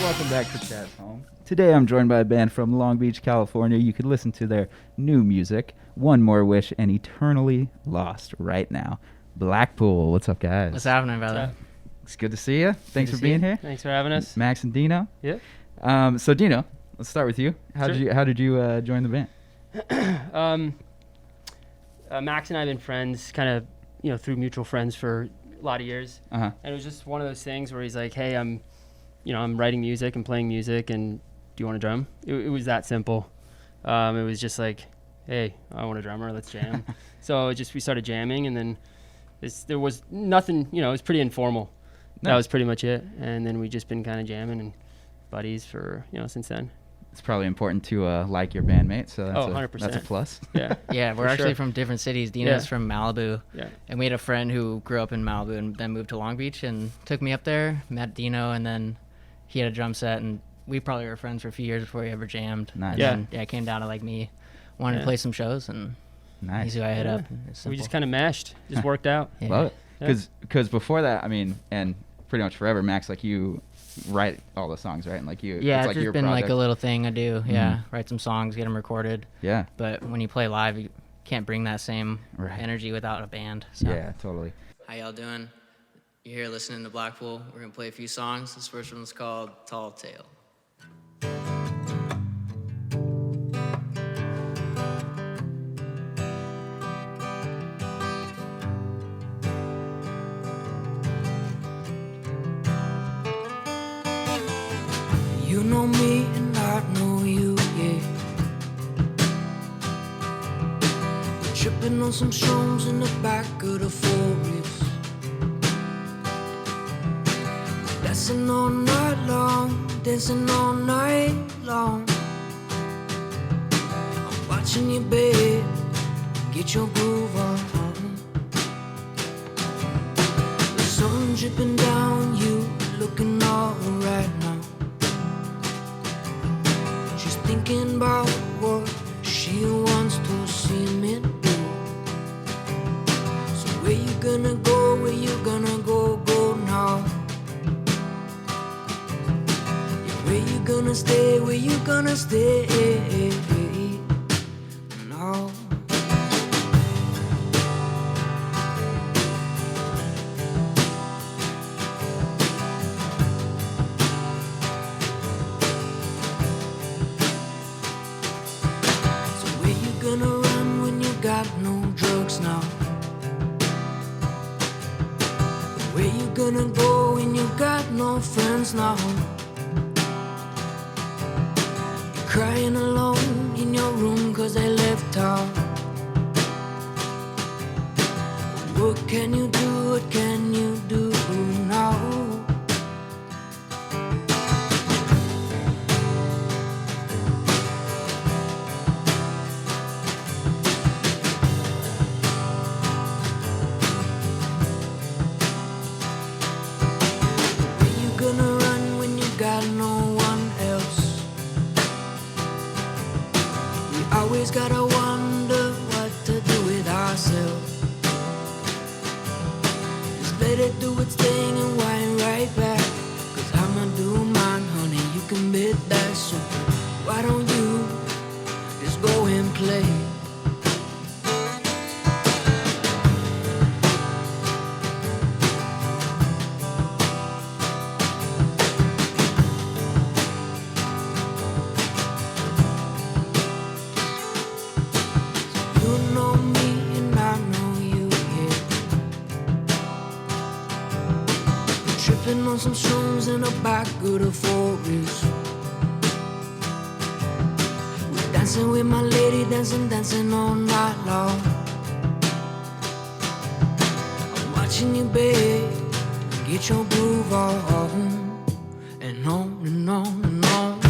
Welcome back to Chat's Home. Today I'm joined by a band from Long Beach, California. You could listen to their new music, One More Wish and Eternally Lost, right now. Blackpool. What's up, guys? What's happening, brother? It's good to see you. Thanks for being here. Thanks for having us. Max and Dino. Yeah. So Dino, let's start with you. How Sure. did you join the band? Max and I have been friends, kind of, through mutual friends for a lot of years. Uh-huh. And it was just one of those things where he's like, "Hey, I'm writing music and playing music, and do you want to drum?" It was that simple. It was just like, "Hey, I want a drummer. Let's jam." So we started jamming, and then there was nothing. It was pretty informal. Nice. That was pretty much it. And then we just been kind of jamming and buddies for since then. It's probably important to like your bandmate, so that's 100%. That's a plus. Yeah. Yeah, we're For actually sure. from different cities. Dina's from Malibu, Yeah. and we had a friend who grew up in Malibu and then moved to Long Beach and took me up there, met Dino, and then he had a drum set, and we probably were friends for a few years before we ever jammed. Nice. And Yeah. then, it came down to like me wanting to play some shows, and Nice. he's who I hit Yeah. up. and it's So we just simple. kind of mashed. Just worked out. Yeah. Love it. Yeah. Because before that, I mean, and pretty much forever, Max, like you write all the songs, right? And like you, Yeah, it's it's like just your been like project. a little thing I do. Yeah, Mhm. write some songs, get them recorded. Yeah. But when you play live, you can't bring that same Right. energy without a band. So. Yeah, totally. How y'all doing? You're here listening to Blackpool. We're gonna play a few songs. This first one's called Tall Tale. You know me and I know you, yeah. We're tripping on some shrooms in the back of the forest. Dancing all night long, dancing all night long. I'm watching you, babe, get your groove on. The sun dripping down you, looking alright now. She's thinking about what she wants to see me do. So where you gonna go, where you gonna go now? Yeah, where you gonna stay, where you gonna stay now? So where you gonna run when you got no drugs now? Where you gonna go when you got no friends now? You're crying alone in your room 'cause they left town. What can you do, what can you do now? Where you gonna run when you got no one else? We always gotta wonder what to do with ourselves. Just let it do its thing and wind right back. 'Cause I'ma do mine, honey, you can bet that. So why don't you just go and play? You know me and I know you, yeah. We're tripping on some shrooms in the back of the forest. We're dancing with my lady, dancing all night long. I'm watching you, babe, get your groove on. And on and on and on.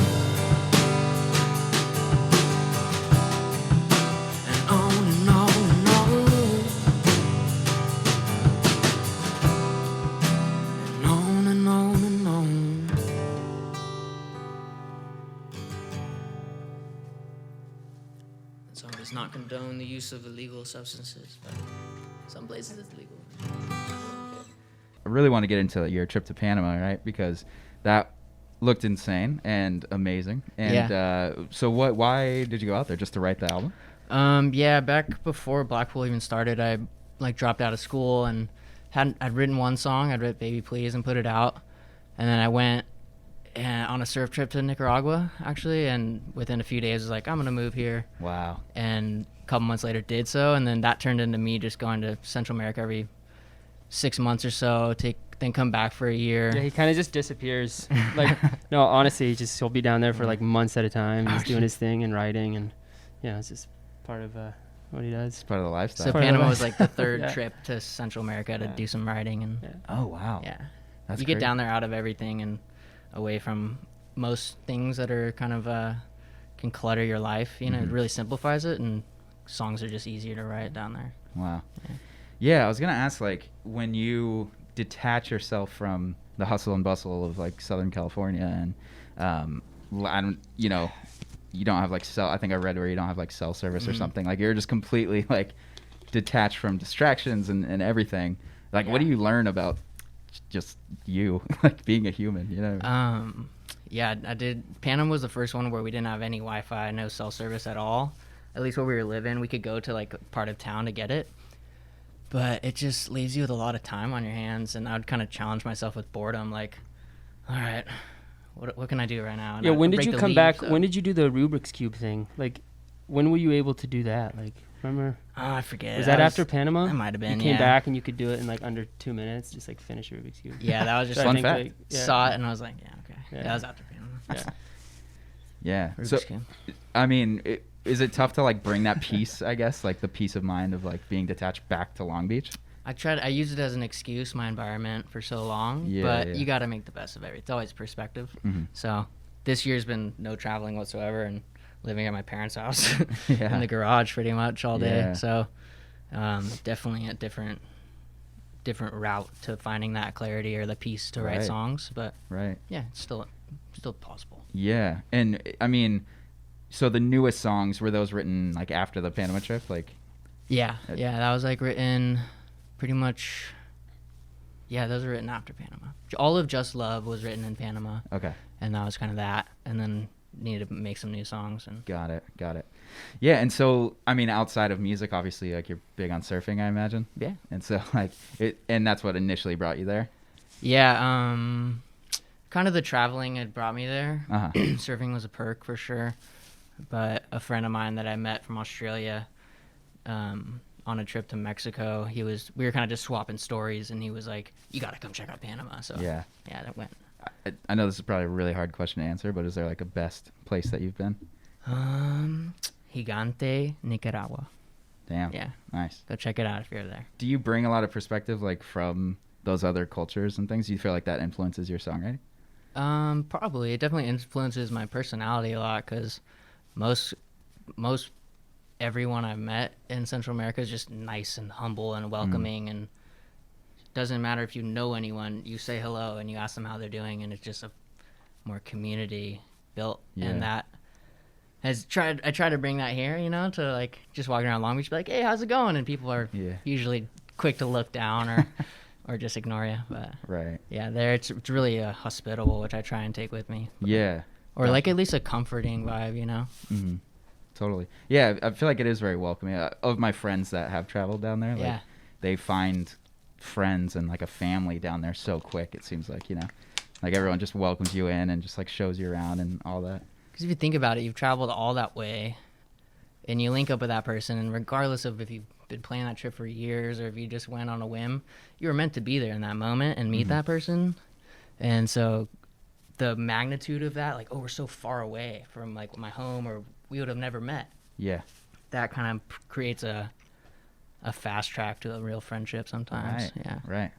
And on and on and on. And on and on and on. So does not condone the use of illegal substances, but some places it's legal. I really want to get into your trip to Panama, right? Because that looked insane and amazing. And so why did you go out there? Just to write the album? Yeah, back before Blackpool even started, I like dropped out of school and I'd written one song. I'd written Baby Please and put it out. And then I went on a surf trip to Nicaragua, actually, and within a few days I was like, I'm going to move here. Wow. And a couple months later did so, and then that turned into me just going to Central America every 6 months or so, then come back for a year. Yeah, he kind of just disappears. Like, no, honestly, he'll be down there for like months at a time, just doing his thing and writing, and yeah, it's just part of what he does. It's part of the lifestyle. So Part of the Panama was life. like the third Yeah. trip to Central America to do some writing, and Oh, wow. yeah, That's you get crazy. down there out of everything and away from most things that are kind of can clutter your life. You know, it really simplifies it, and songs are just easier to write down there. Wow. Yeah, I was going to ask, like, when you detach yourself from the hustle and bustle of, like, Southern California and, I don't, you know, you don't have, like, I think I read where you don't have, like, cell service or something. Like, you're just completely, like, detached from distractions and everything. Like, what do you learn about just you, like, being a human, you know? Yeah, I did. Panama was the first one where we didn't have any Wi-Fi, no cell service at all. At least where we were living, we could go to like a part of town to get it. But it just leaves you with a lot of time on your hands, and I would kind of challenge myself with boredom, like, all right, what can I do right now? And Yeah, I'd when did break you the come leaves, back? so- When did you do the Rubik's Cube thing? Like, when were you able to do that? Like, remember? Oh, I forget. Was that after Panama? That might have been, You came yeah. back and you could do it in like under 2 minutes, just like finish a Rubik's Cube. Yeah, that was just So I Fun think, fact. like, yeah. saw it, and I was like, yeah, okay. Yeah. That was after Panama. Yeah. Yeah. Rubik's So, Cube. I mean, is it tough to, like, bring that peace, I guess, like the peace of mind of, like, being detached back to Long Beach? I use it as an excuse, my environment, for so long, Yeah, but yeah. you got to make the best of it. It's always perspective. Mhm. So this year's been no traveling whatsoever and living at my parents' house Yeah. in the garage pretty much all day. Yeah. So definitely a different route to finding that clarity or the peace to write Right. songs. But Right. yeah, it's still possible. Yeah. And, I mean, so the newest songs, were those written, like, after the Panama trip? Like, Yeah, that was like written pretty much. Yeah, those were written after Panama. All of Just Love was written in Panama, okay. and that was kind of that. And then needed to make some new songs. And Got it. Yeah, and so, I mean, outside of music, obviously, like, you're big on surfing, I imagine. yeah, And so, like, and that's what initially brought you there? yeah. Kind of the traveling had brought me there. Uh-huh. Surfing was a perk for sure. But a friend of mine that I met from Australia, on a trip to Mexico, we were kind of just swapping stories, and he was like, "You got to come check out Panama." So Yeah. that went. I know this is probably a really hard question to answer, but is there, like, a best place that you've been? Gigante, Nicaragua. Damn. Yeah, Nice. go check it out if you're there. Do you bring a lot of perspective, like, from those other cultures and things? Do you feel like that influences your songwriting? Probably. It definitely influences my personality a lot because most everyone I've met in Central America is just nice and humble and welcoming, and it doesn't matter if you know anyone, you say hello and you ask them how they're doing, and it's just a more community built. Yeah. And that I try to bring that here, you know, to like just walking around Long Beach, be like, hey, how's it going? And people are Yeah. usually quick to look down or or just ignore you. But Right. yeah, there it's really hospitable, which I try and take with me. Yeah. Or like at least a comforting vibe, you know? Mm-hmm. Totally. Yeah, I feel like it is very welcoming. Of my friends that have traveled down there, like, Yeah. they find friends and, like, a family down there so quick, it seems like, you know? Like, everyone just welcomes you in and just, like, shows you around and all that. Because if you think about it, you've traveled all that way and you link up with that person, and regardless of if you've been planning that trip for years or if you just went on a whim, you were meant to be there in that moment and meet that person. And so the magnitude of that, like, oh, we're so far away from, like, my home, or we would have never met. Yeah. That kind of creates a fast track to a real friendship sometimes. Right. Yeah. Right.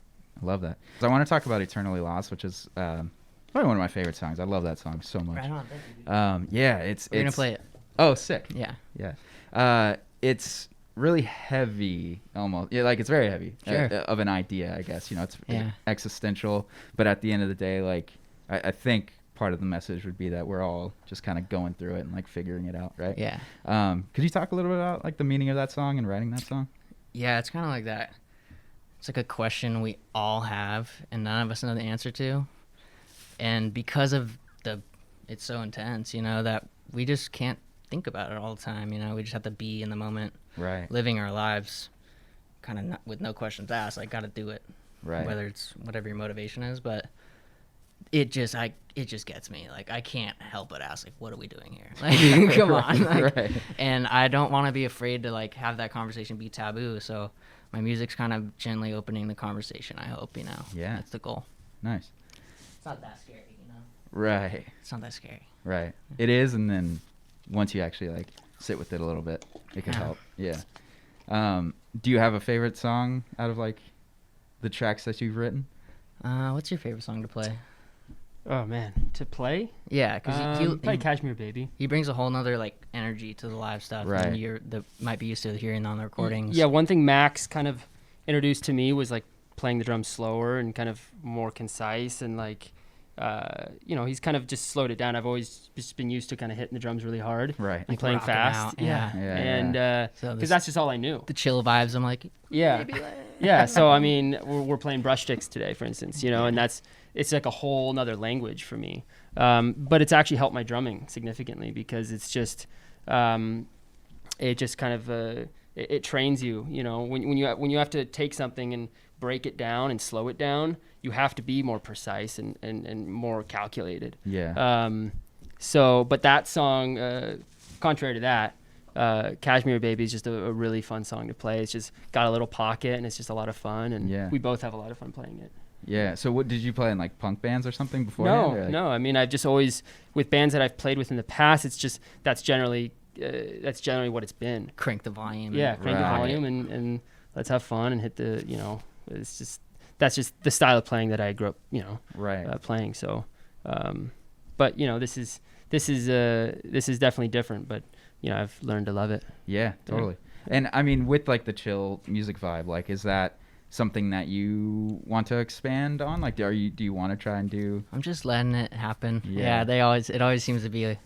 I love that. So I want to talk about Eternally Lost, which is probably one of my favorite songs. I love that song so much. Right on. Thank you. Yeah, it's We're going to play it. Oh, sick. Yeah. Yeah. It's really heavy, almost. Yeah, like, it's very heavy. Sure. Of an idea, I guess. You know, it's Yeah. existential, but at the end of the day, like, I think part of the message would be that we're all just kind of going through it and, like, figuring it out, right? Yeah. Could you talk a little bit about, like, the meaning of that song and writing that song? Yeah, it's kind of like that. It's like a question we all have and none of us know the answer to. And because of it's so intense, you know, that we just can't think about it all the time. You know, we just have to be in the moment, Right. living our lives, kind of with no questions asked. Like, got to do it, Right. whether it's whatever your motivation is. But it just gets me. Like, I can't help but ask, like, what are we doing here? Like, come on. Like, Right. And I don't want to be afraid to like have that conversation be taboo. So my music's kind of gently opening the conversation. I hope, you know. Yeah. That's the goal. Nice. It's not that scary, you know. Right. It's not that scary. Right. It is, and then once you actually like sit with it a little bit, it can Yeah. help. Yeah. Do you have a favorite song out of like the tracks that you've written? What's your favorite song to play? Oh man, to play? Yeah, because Play Cashmere Baby. he brings a whole nother like energy to the live stuff, Right. and might be used to hearing on the recordings. Yeah, one thing Max kind of introduced to me was like playing the drums slower and kind of more concise, and like he's kind of just slowed it down. I've always just been used to kind of hitting the drums really hard Right. and Like playing rocking fast. out, yeah. Yeah, And So because this- that's just all I knew. the chill vibes. I'm like, Yeah. maybe like- Yeah, so I mean, we're playing brush sticks today, for instance, you know, and it's like a whole nother language for me. But it's actually helped my drumming significantly because it's just, it just kind of, it trains you, you know, when you have to take something and break it down and slow it down, you have to be more precise and more calculated. Yeah. But that song, contrary to that, Cashmere Baby is just a really fun song to play. It's just got a little pocket and it's just a lot of fun, and Yeah. we both have a lot of fun playing it. Yeah. So what did you play in like punk bands or something before? No. I mean, I've just always, with bands that I've played with in the past, it's just that's generally what it's been. crank the volume. Yeah, crank the Right. volume and let's have fun and hit the, you know, that's just the style of playing that I grew up, you know, Right. playing. So, but you know, this is definitely different, but you know, I've learned to love it. Yeah, totally. And I mean, with like the chill music vibe, like, is that something that you want to expand on? Like, do you want to try and do? I'm just letting it happen. Yeah. Yeah, it always seems to be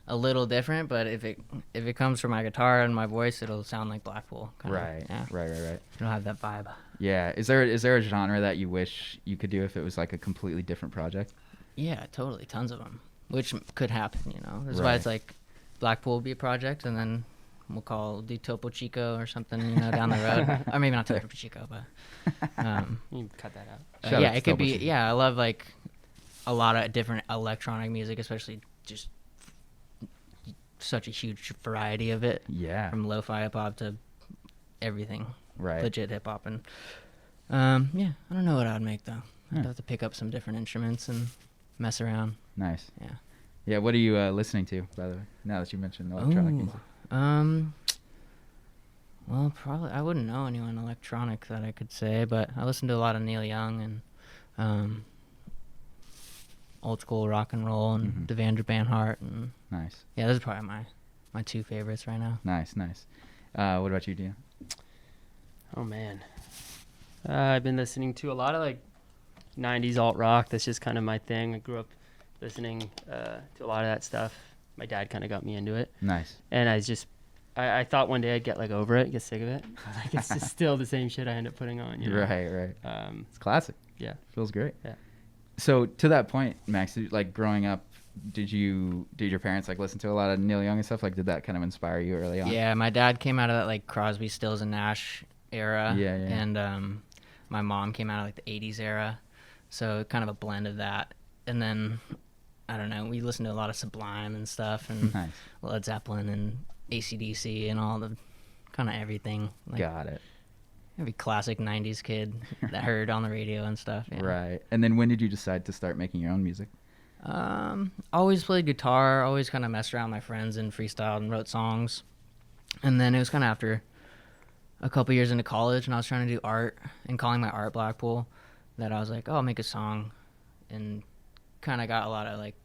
a little different, but if it comes from my guitar and my voice, it'll sound like Blackpool. Kinda. Right. Yeah. Right. It'll have that vibe. Yeah. Is there a genre that you wish you could do if it was like a completely different project? Yeah, totally. Tons of them, which could happen, you know. That's why it's Right. like Blackpool will be a project, and then we'll do Topo Chico or something, you know, down the road. Or maybe not Topo Chico, but You can cut that out. Shout yeah, out to it could Topo be. Chico. Yeah, I love like a lot of different electronic music, especially just such a huge variety of it, Yeah. from lo-fi hip hop to everything, Right. legit hip hop. And yeah, I don't know what I would make though. Yeah. I'd have to pick up some different instruments and mess around. Nice. Yeah. Yeah. What are you listening to, by the way? Now that you mentioned electronic music. Well, probably I wouldn't know anyone electronic that I could say, but I listen to a lot of Neil Young and old school rock and roll and Mhm. Devendra Banhart, and Nice. yeah, those are probably my two favorites right now. Nice. What about you, Dino? Oh man, I've been listening to a lot of like 90s alt rock. That's just kind of my thing. I grew up listening to a lot of that stuff. My dad kind of got me into it, Nice. and I thought one day I'd get like over it, get sick of it. Like it's just still the same shit I end up putting on. You know? Right. It's classic. Yeah. Feels great. Yeah. So to that point, Max, like growing up, did your parents like listen to a lot of Neil Young and stuff? Like, did that kind of inspire you early on? Yeah, my dad came out of that like Crosby, Stills and Nash era. Yeah. And my mom came out of like the 80s era. So kind of a blend of that. And then, I don't know, we listened to a lot of Sublime and stuff, and Nice. Led Zeppelin and AC/DC and all the kind of everything. Like Got it. every classic 90s kid that heard on the radio and stuff. Yeah. Right. And then when did you decide to start making your own music? Always played guitar, always kind of messed around with my friends and freestyled and wrote songs. And then it was kind of after a couple years into college, and I was trying to do art and calling my art Blackpool, that I was like, oh, I'll make a song. And kind of got a lot of like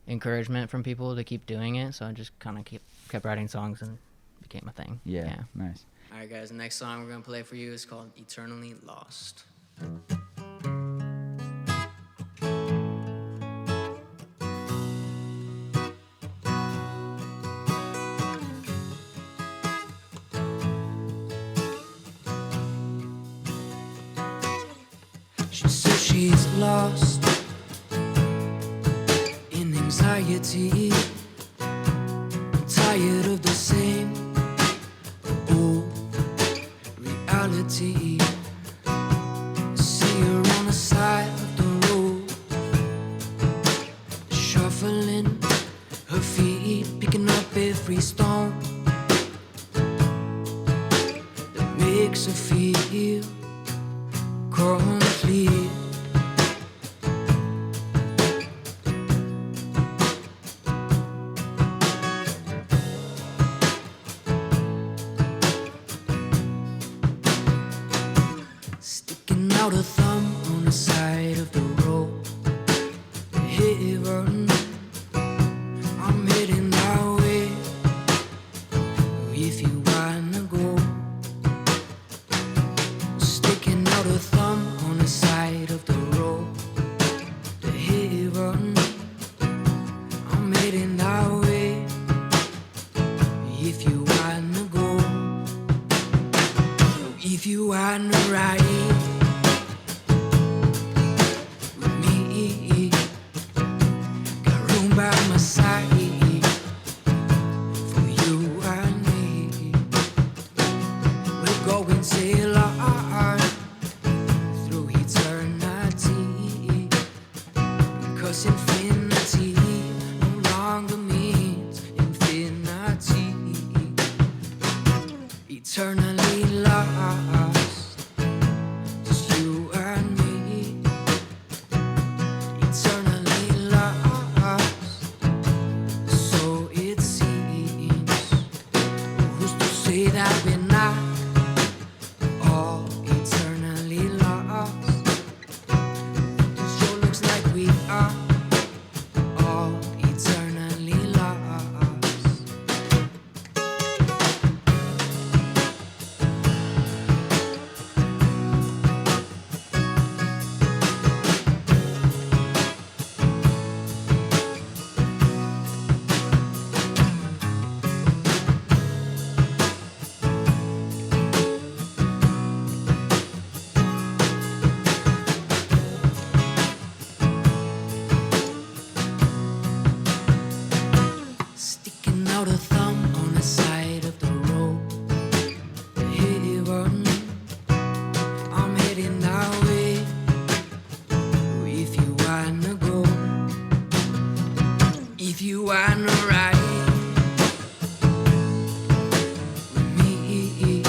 encouragement from people to keep doing it. So I just kind of kept writing songs and it became a thing. Yeah. Nice. All right, guys, the next song we're going to play for you is called Eternally Lost. She says she's lost in anxiety. I'm tired of the same old reality. See her on the side of the road, shuffling her feet, picking up every stone that makes her feel complete. Sticking out a thumb on the side of the road, heaven, I'm heading that way. If you wanna go, sticking out a thumb on the side of the road, the heaven, I'm heading that way. If you wanna go, if you wanna ride with me, got room by my side for you and me. We're going sail on through eternity, because infinity no longer means infinity. Eternally lost, just you and me. Eternally lost, so it seems. Who's to say that we're not all eternally lost? It sure looks like we are all eternally lost. Sticking out a thumb on the side of the road, the heaven, I'm heading that way. If you wanna go, if you wanna ride with me,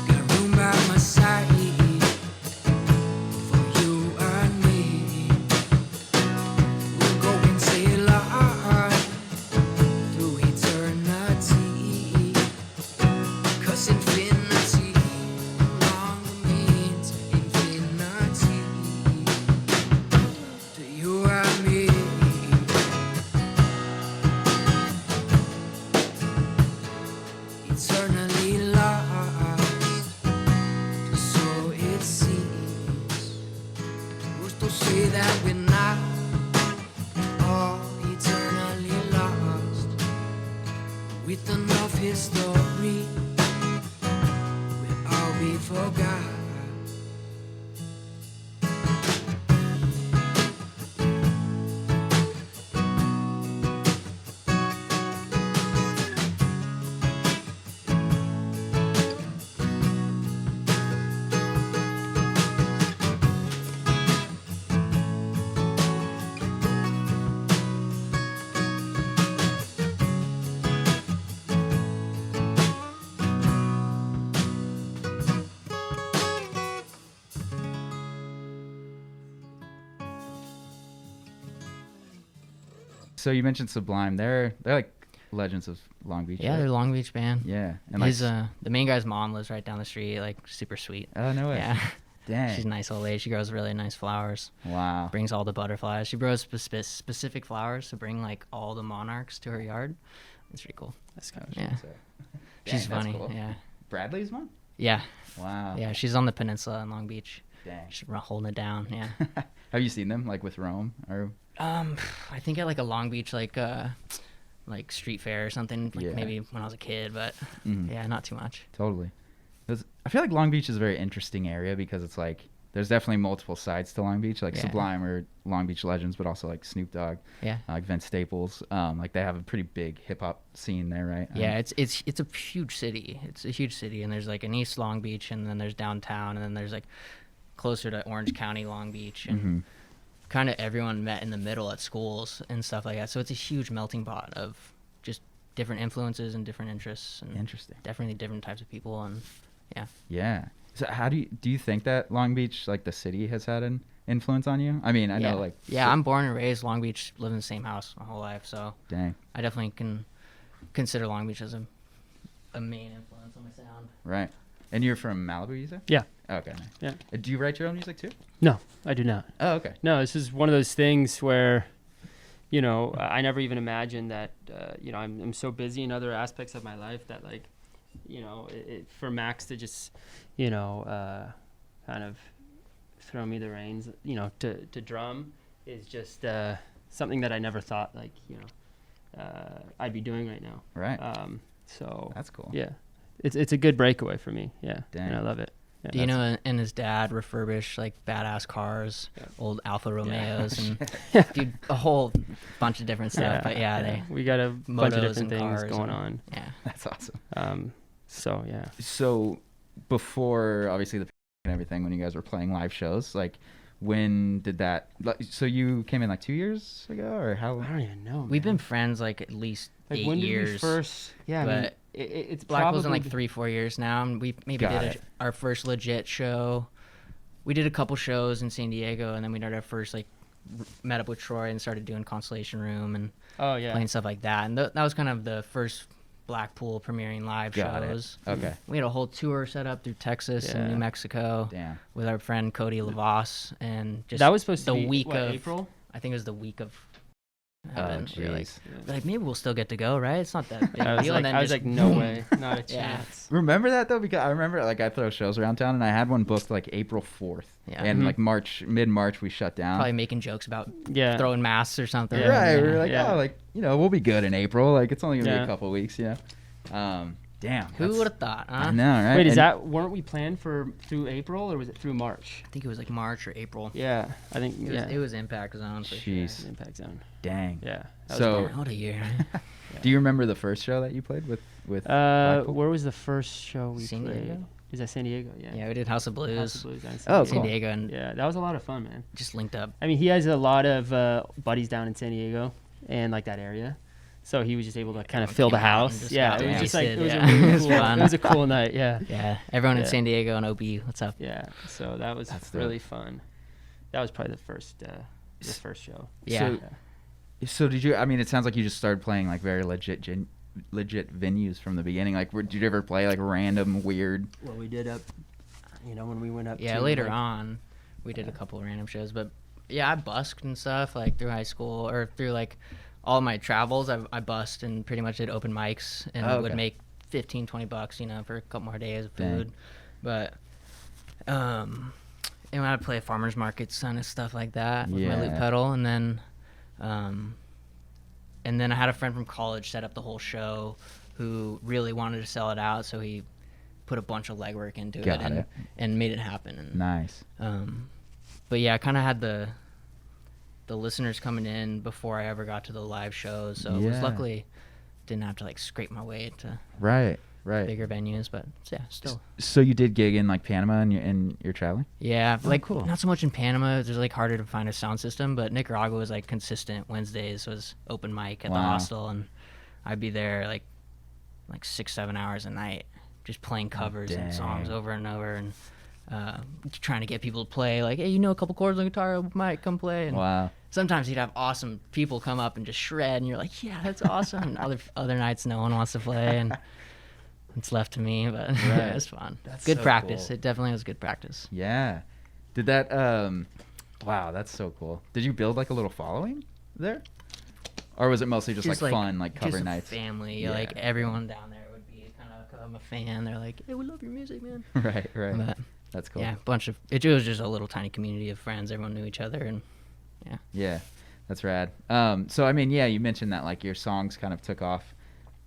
got room by my side for you and me. We're going sail on through eternity, cause infinity no longer means infinity to you and me. Eternally lost, so it seems. Who's to say that we're not all eternally lost? With enough history, we'll all be forgot. So you mentioned Sublime. They're like legends of Long Beach. Yeah, right? they're a Long Beach band. Yeah, and His like, the main guy's mom lives right down the street, like super sweet. oh no way. Yeah. Dang. She's a nice old lady. She grows really nice flowers. Wow. Brings all the butterflies. She grows specific flowers to bring like all the monarchs to her yard. It's pretty cool. That's kind of Yeah. Dang, She's that's funny. cool. Yeah. Bradley's mom? Yeah. Wow. Yeah. She's on the peninsula in Long Beach. Dang. She's holding it down. Yeah. Have you seen them like with Rome or? I think at like a Long Beach like street fair or something. Like Yeah. maybe when I was a kid, but Mhm. yeah, not too much. Totally. I feel like Long Beach is a very interesting area because it's like there's definitely multiple sides to Long Beach, like Yeah. Sublime or Long Beach legends, but also like Snoop Dogg, Yeah. like Vince Staples. Like they have a pretty big hip hop scene there, right? Yeah, it's a huge city. It's a huge city, and there's like an East Long Beach, and then there's downtown, and then there's like closer to Orange County, Long Beach, and Mhm. kind of everyone met in the middle at schools and stuff like that. So it's a huge melting pot of just different influences and different interests, and Interesting. definitely different types of people, and yeah. Yeah. So how do you think that Long Beach, like the city, has had an influence on you? I mean, I know like I'm born and raised Long Beach, lived in the same house my whole life, so dang, I definitely can consider Long Beach as a main influence on my sound. right. And you're from Malibu, you said? Yeah. Okay. Nice. Yeah. Do you write your own music too? No, I do not. Oh, okay. No, this is one of those things where, you know, I never even imagined that, you know, I'm so busy in other aspects of my life that, like, you know, for Max to just, you know, kind of throw me the reins, you know, to drum is just something that I never thought, like, you know, I'd be doing right now. Right. So That's cool. yeah, it's a good breakaway for me. Yeah, Dang. and I love it. Yeah, Do you know, and his dad refurbished like badass cars, Yeah. old Alfa Romeos, and Yeah. dude, a whole bunch of different stuff. But yeah, we got a bunch of motos different and things cars going and- on. yeah. That's awesome. So yeah. So before obviously the and everything, when you guys were playing live shows, like when did that? So you came in like 2 years ago, or how? I don't even know. We've been man. friends like at least like 8 when did years. we first? Yeah, I mean, but it's Black was in probably like 3-4 years now, and we maybe Got did it. our first legit show. We did a couple shows in San Diego, and then we did our first like met up with Troy and started doing Constellation Room and Oh yeah. playing stuff like that. And that was kind of the first Blackpool premiering live Got it. shows. Okay. We had a whole tour set up through Texas and Yeah. New Mexico Damn. with our friend Cody Lavos, and just That was supposed to the be week what, of April. I think it was the week of Oh, heaven. We were like, jeez. like maybe we'll still get to go, right? It's not that big I was deal. like, And then I was just like, no boom. way, not a Yeah. chance. Remember that though, because I remember like I throw shows around town, and I had one booked like April 4th, Yeah. and Mhm. like mid March we shut down. Probably making jokes about Yeah. throwing masks or something. Right. Yeah. We were like, Yeah. oh, like we'll be good in April. Like it's only gonna be Yeah. a couple weeks, Damn. Who that's- would have thought, huh? I know, right? Wait, is And- that weren't we planned for through April or was it through March? I think it was like March or April. Yeah, I think It was Impact Zone for Jeez. sure. Impact Zone. Dang. Yeah. that was So- cool. What a year. Do you remember the first show that you played with Blackpool? Where was the first show we San played? Diego? Is that San Diego? Yeah. Yeah, we did House of Blues, House of Blues down in Oh, San cool. Diego, and Yeah, that was a lot of fun, man. just linked up. I mean, he has a lot of buddies down in San Diego and like that area, so he was just able to kind of Everyone fill the came out and house. just Yeah, got it was just like it was wasted, a yeah. really It was cool. fun. It was a cool night. Yeah, Yeah, everyone in Yeah. San Diego and OB, what's up? yeah. So that was That's dope. really fun. That was probably the first show. Yeah. So did you? I mean, it sounds like you just started playing like very legit venues from the beginning. Like, did you ever play like random weird? Well, we did when we went up. Yeah, to, later like, on, we did a couple of random shows, but yeah, I busked and stuff like through high school or through like all my travels. I busked and pretty much did open mics and Oh, would okay. make $15-20, for a couple more days of Dang. food. But and I'd play farmers markets kind of stuff like that with my loop Yeah. pedal, and then I had a friend from college set up the whole show who really wanted to sell it out, so he put a bunch of legwork into Got it, it. and made it happen. And Nice. but yeah, I kind of had the listeners coming in before I ever got to the live shows, so it was Yeah. luckily didn't have to like scrape my way to Right. bigger venues, but yeah, still. So you did gig in like Panama, and you're traveling. Yeah, Oh, like cool. not so much in Panama. It's like harder to find a sound system, but Nicaragua was like consistent. Wednesdays was open mic at the Wow. hostel, and I'd be there like 6-7 hours a night, just playing covers and songs dang. over and over, and trying to get people to play. Like, hey, a couple chords on guitar, open mic, come play. And Wow. sometimes you'd have awesome people come up and just shred, and you're like, yeah, that's awesome. And other nights, no one wants to play, and it's left to me, but Right. it's fun. That's Good so practice. cool. It definitely was good practice. Yeah. Did that? Wow, that's so cool. Did you build like a little following there, or was it mostly just like fun, like cover just a nights? family. Yeah. Like everyone down there would be kind of, cause I'm a fan. They're like, hey, we love your music, man. Right. Right. But That's cool. yeah, it was just a little tiny community of friends. Everyone knew each other, and Yeah, that's rad. So I mean, yeah, you mentioned that like your songs kind of took off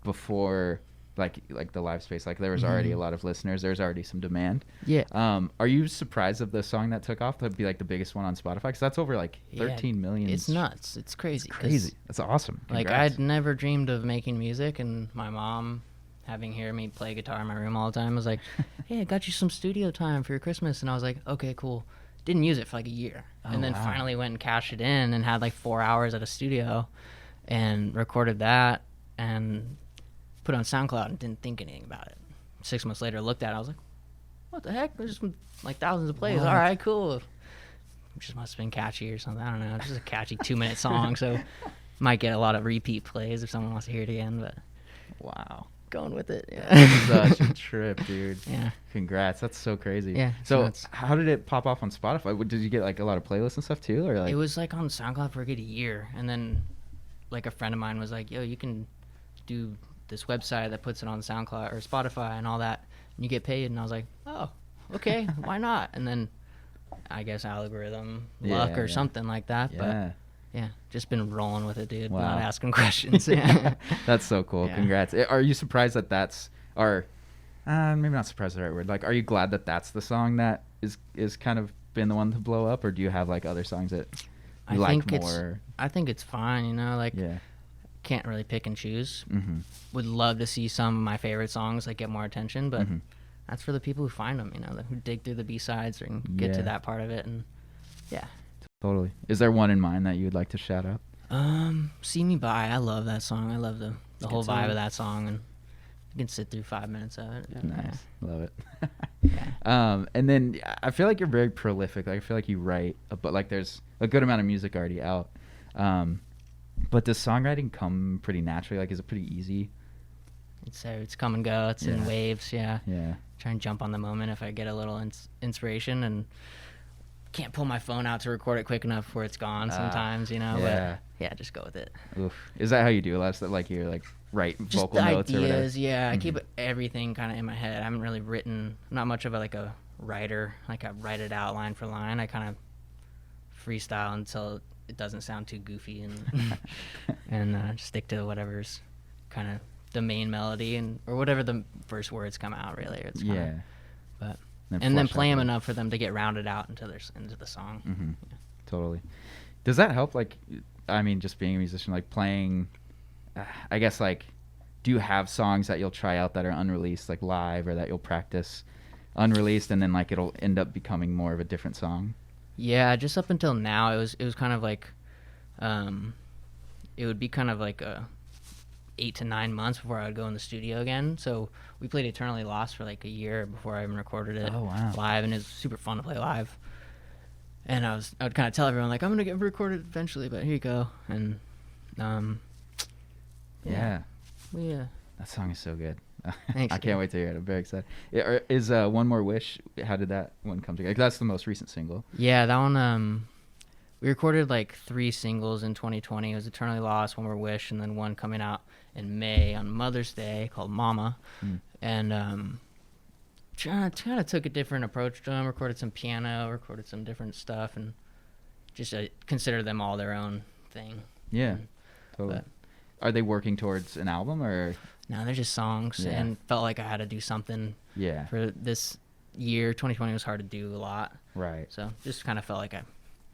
before like the live space, like there was already a lot of listeners, there's already some demand. Yeah. Are you surprised of the song that took off to be like the biggest one on Spotify? Because that's over like 13 million. It's nuts. It's crazy. It's crazy. That's awesome. Like Congrats. I'd never dreamed of making music, and my mom, having heard me play guitar in my room all the time, was like, "Hey, I got you some studio time for your Christmas," and I was like, "Okay, cool." Didn't use it for like a year, and then finally went and cashed it in and had like 4 hours at a studio, and recorded that and put it on SoundCloud and didn't think anything about it. 6 months later, looked at it, I was like, "What the heck? There's like thousands of plays. All right, cool." It just must have been catchy or something. I don't know. It's just a catchy 2-minute song, so might get a lot of repeat plays if someone wants to hear it again. But Wow. going with it, Such a trip, dude. Yeah. Congrats. That's so crazy. Yeah, it's So nuts. how did it pop off on Spotify? Did you get like a lot of playlists and stuff too, or like? It was like on SoundCloud for a good year, and then like a friend of mine was like, "Yo, you can do this website that puts it on SoundCloud or Spotify and all that, and you get paid." And I was like, "Oh, okay, why not?" And then I guess algorithm luck or something like that. Yeah. But yeah, just been rolling with it, dude. Wow. Not asking questions. Yeah. That's so cool. Yeah. Congrats. Are you surprised that that's, or maybe not surprised is the right word. Like, are you glad that that's the song that is kind of been the one to blow up, or do you have like other songs that I you like think more? I think it's fine, you know, like Yeah. can't really pick and choose. Mm-hmm. Would love to see some of my favorite songs like get more attention, but that's for the people who find them, you know, who dig through the B-sides and get to Yeah. that part of it. And yeah. Totally. Is there one in mind that you would like to shout out? See Me By. I love that song. I love the whole song. vibe of that song, and you can sit through 5 minutes of it. Yeah. Nice. Love it. Yeah. And then I feel like you're very prolific. Like I feel like you write, but like there's a good amount of music already out. But does songwriting come pretty naturally? Like, is it pretty easy? It's come and go. It's in Yeah. waves. Yeah. Yeah. Try and jump on the moment if I get a little inspiration, and can't pull my phone out to record it quick enough where it's gone sometimes, you know. yeah. But yeah, just go with it. Oof. Is that how you do a lot of stuff? Like you're like write Just vocal the notes or whatever? ideas, yeah. I keep everything kind of in my head. I haven't really written, not much of a writer. Like I write it out line for line. I kind of freestyle until it doesn't sound too goofy, and and stick to whatever's kind of the main melody or whatever the first words come out. Really, it's kinda, Yeah. But Then and then flesh play out them the- enough for them to get rounded out into the song. Mm-hmm. Totally. Does that help? Like, I mean, just being a musician, like playing, I guess, like, do you have songs that you'll try out that are unreleased, like live, or that you'll practice unreleased, and then like it'll end up becoming more of a different song? Yeah, just up until now, it was kind of like, it would be kind of like 8 to 9 months before I would go in the studio again. So we played Eternally Lost for like a year before I even recorded it Oh, wow. live, and it was super fun to play live. And I would kind of tell everyone like, I'm gonna get recorded eventually, but here you go. And Yeah. yeah, That song is so good. Thanks, I dude. can't wait to hear it. I'm very excited. Is One More Wish, how did that one come together? That's the most recent single. yeah, that one. We recorded like 3 singles in 2020. It was Eternally Lost, One More Wish, and then one coming out in May on Mother's Day called Mama. And kind of took a different approach to them. Recorded some piano, recorded some different stuff, and just consider them all their own thing. Yeah. Totally. But Are they working towards an album, or? now they're just songs, Yeah. and felt like I had to do something Yeah. for this year. 2020 was hard to do a lot, Right. so just kind of felt like I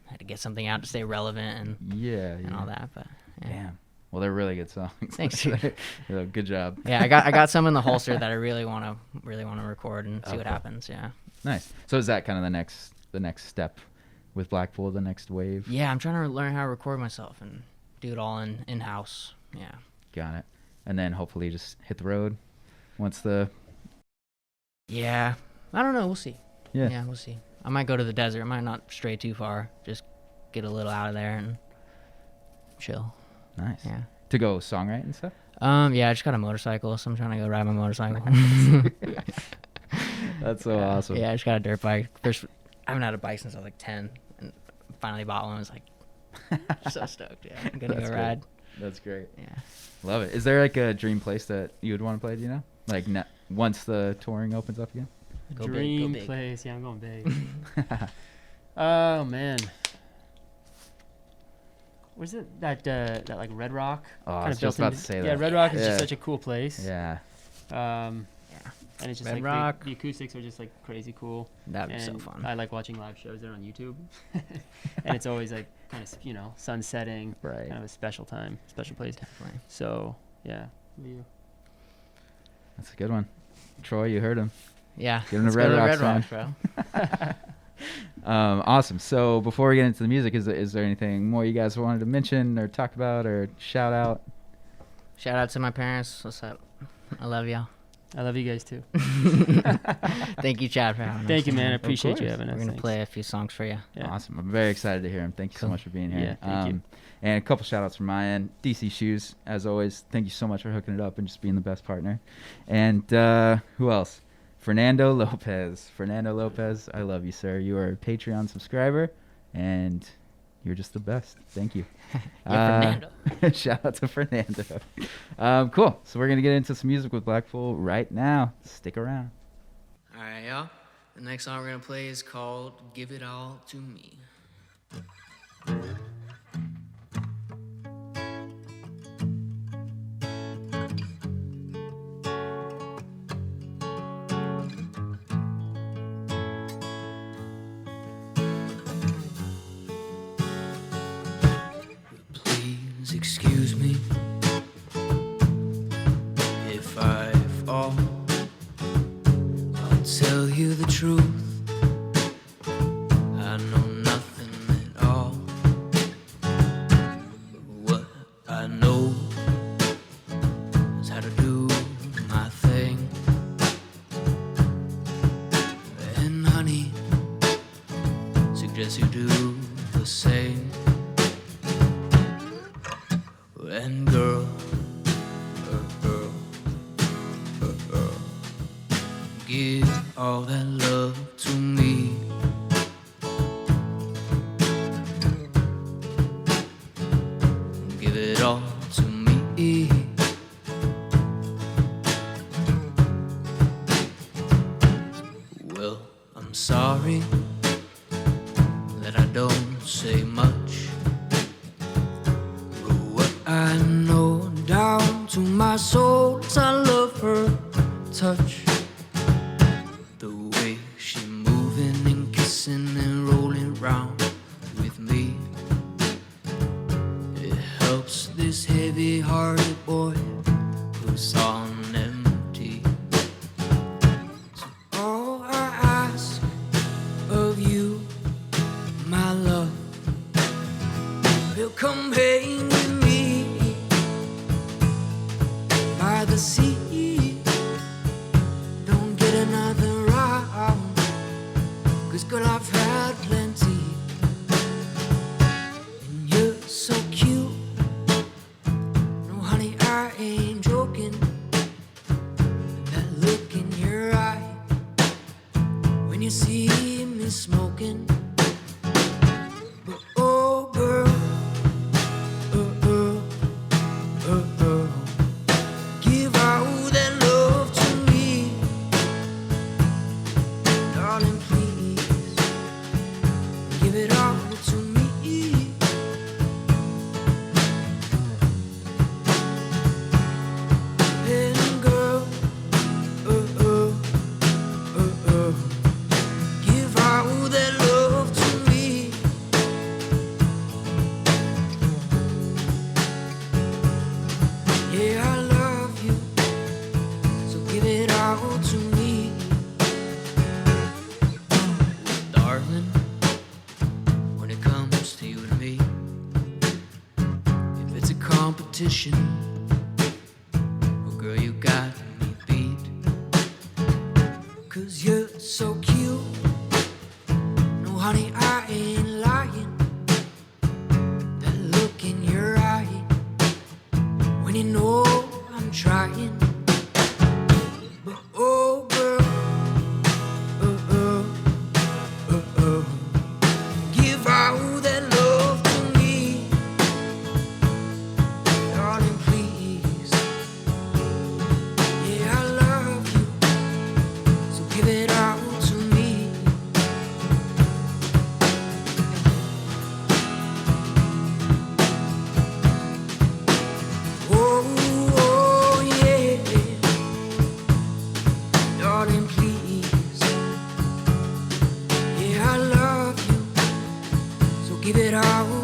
had to get something out to stay relevant and all that. But yeah. Damn. Well, they're really good songs. Thanks, dude. Good job. Yeah, I got some in the holster that I really want to record and see what Okay. happens. Yeah. Nice. So is that kind of the next step with Blackpool, the next wave? Yeah, I'm trying to learn how to record myself and do it all in house. Yeah. Got it. And then hopefully just hit the road once the. Yeah. I don't know. We'll see. Yeah. Yeah, we'll see. I might go to the desert. I might not stray too far. Just get a little out of there and chill. Nice. Yeah. To go songwrite and stuff? Yeah, I just got a motorcycle, so I'm trying to go ride my motorcycle. That's so awesome. Yeah, I just got a dirt bike. I haven't had a bike since I was like 10, and finally bought one. I was like, so stoked. Yeah, I'm gonna That's go great. ride. That's great. Yeah. Love it. Is there like a dream place that you would want to play, do you know? Like once the touring opens up again? Go big, go Dream big. place. Yeah, I'm going big. Oh man. Was it that like Red Rock? Oh, I Kinda was just built about to say Yeah, that. Red Rock is Yeah. just such a cool place. Yeah. And it's just Red like Rock. the acoustics are just like crazy cool. That'd be so And fun. I like watching live shows there on YouTube, and it's always like kind of sun setting, Right. kind of a special time, special place. Definitely. So yeah, you. That's a good one. Troy, you heard him. Yeah. Give him let's the go Red to Rocks, bro. Awesome. So before we get into the music, is there anything more you guys wanted to mention or talk about or shout out? Shout out to my parents. What's up? I love y'all. I love you guys too. Thank you, Chad, for having us. Thank you, man. I Of appreciate you course. having We're us. gonna Thanks. play a few songs for you. Yeah. Awesome. I'm very excited to hear him. Thank you so Cool. much for being here. Yeah, thank you. And a couple shout outs from my end. DC Shoes, as always. Thank you so much for hooking it up and just being the best partner. And who else? Fernando Lopez. Fernando Lopez, I love you, sir. You are a Patreon subscriber, and you're just the best. Thank you. Fernando. Shout out to Fernando. Cool. So we're going to get into some music with Blackpool right now. Stick around. All right, y'all. The next song we're gonna play is called "Give It All to Me." Please excuse me if I fall. I'll tell you the truth. I know nothing at all. What I know is how to do my thing. And honey, suggest you do the same. And girl, give all that love to me. Give it all to me. Well, I'm sorry that I don't say much, but what I know down to my soul is I love her touch. The way she moving and kissing and rolling round with me, it helps this heavy-hearted boy who's on empty. So all I ask of you, my love, will come hang with me by the sea. Don't get another round, 'cause girl, I've had plenty. And you're so cute. No, honey, I ain't joking. That look in your eye when you see me smoking. But oh, girl, give all that love to me, darling, please. Give it all to me. And girl, give all that love to me. Yeah, I love you, so give it all to me. Darling, when it comes to you and me, if it's a competition, well, girl, you got me beat. 'Cause you're so cute. No, honey, I ain't lying. That look in your eye when you know I'm trying. But oh, girl, give all that love to me, darling, please. give it all